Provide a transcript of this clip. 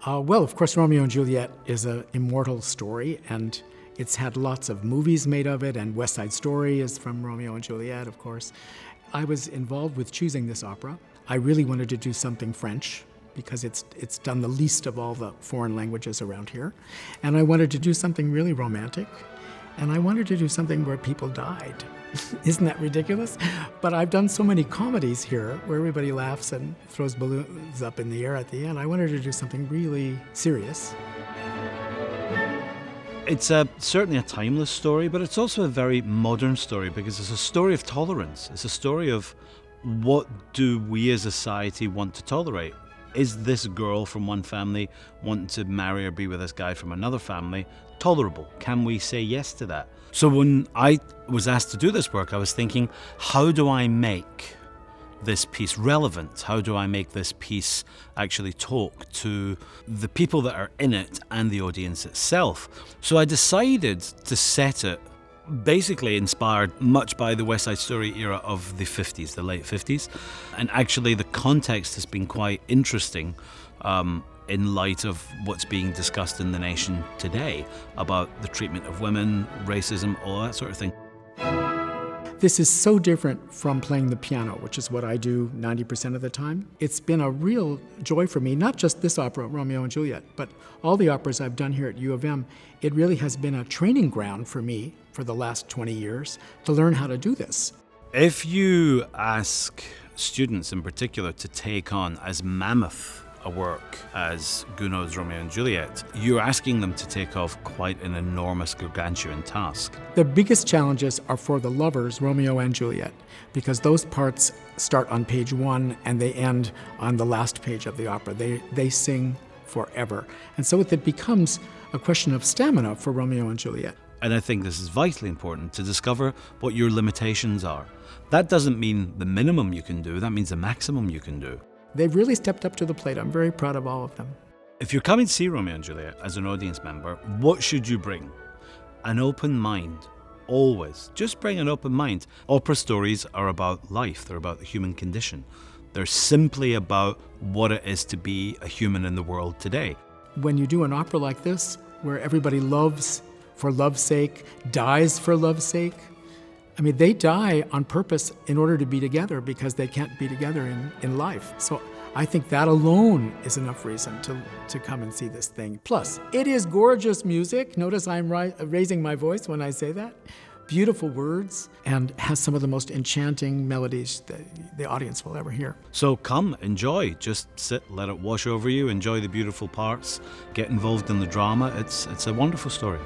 Well, of course, Romeo and Juliet is an immortal story, and it's had lots of movies made of it, and West Side Story is from Romeo and Juliet, of course. I was involved with choosing this opera. I really wanted to do something French, because it's done the least of all the foreign languages around here. And I wanted to do something really romantic, and I wanted to do something where people died. Isn't that ridiculous? But I've done so many comedies here where everybody laughs and throws balloons up in the air at the end. I wanted to do something really serious. It's certainly a timeless story, but it's also a very modern story because it's a story of tolerance. It's a story of what do we as a society want to tolerate? Is this girl from one family wanting to marry or be with this guy from another family tolerable? Can we say yes to that? So when I was asked to do this work, I was thinking, how do I make this piece relevant? How do I make this piece actually talk to the people that are in it and the audience itself? So I decided to set it basically inspired much by the West Side Story era of the 50s, the late 50s. And actually the context has been quite interesting in light of what's being discussed in the nation today about the treatment of women, racism, all that sort of thing. This is so different from playing the piano, which is what I do 90% of the time. It's been a real joy for me, not just this opera, Romeo and Juliet, but all the operas I've done here at U of M. It really has been a training ground for me for the last 20 years to learn how to do this. If you ask students in particular to take on as mammoth a work as Gounod's Romeo and Juliet, you're asking them to take off quite an enormous, gargantuan task. The biggest challenges are for the lovers, Romeo and Juliet, because those parts start on page 1 and they end on the last page of the opera. They sing forever. And so it becomes a question of stamina for Romeo and Juliet. And I think this is vitally important to discover what your limitations are. That doesn't mean the minimum you can do, that means the maximum you can do. They've really stepped up to the plate. I'm very proud of all of them. If you're coming to see Romeo and Juliet as an audience member, what should you bring? An open mind. Always. Just bring an open mind. Opera stories are about life. They're about the human condition. They're simply about what it is to be a human in the world today. When you do an opera like this, where everybody loves for love's sake, dies for love's sake, I mean, they die on purpose in order to be together because they can't be together in life. So I think that alone is enough reason to come and see this thing. Plus, it is gorgeous music. Notice I'm raising my voice when I say that. Beautiful words, and has some of the most enchanting melodies that the audience will ever hear. So come, enjoy. Just sit, let it wash over you, enjoy the beautiful parts, get involved in the drama. It's a wonderful story.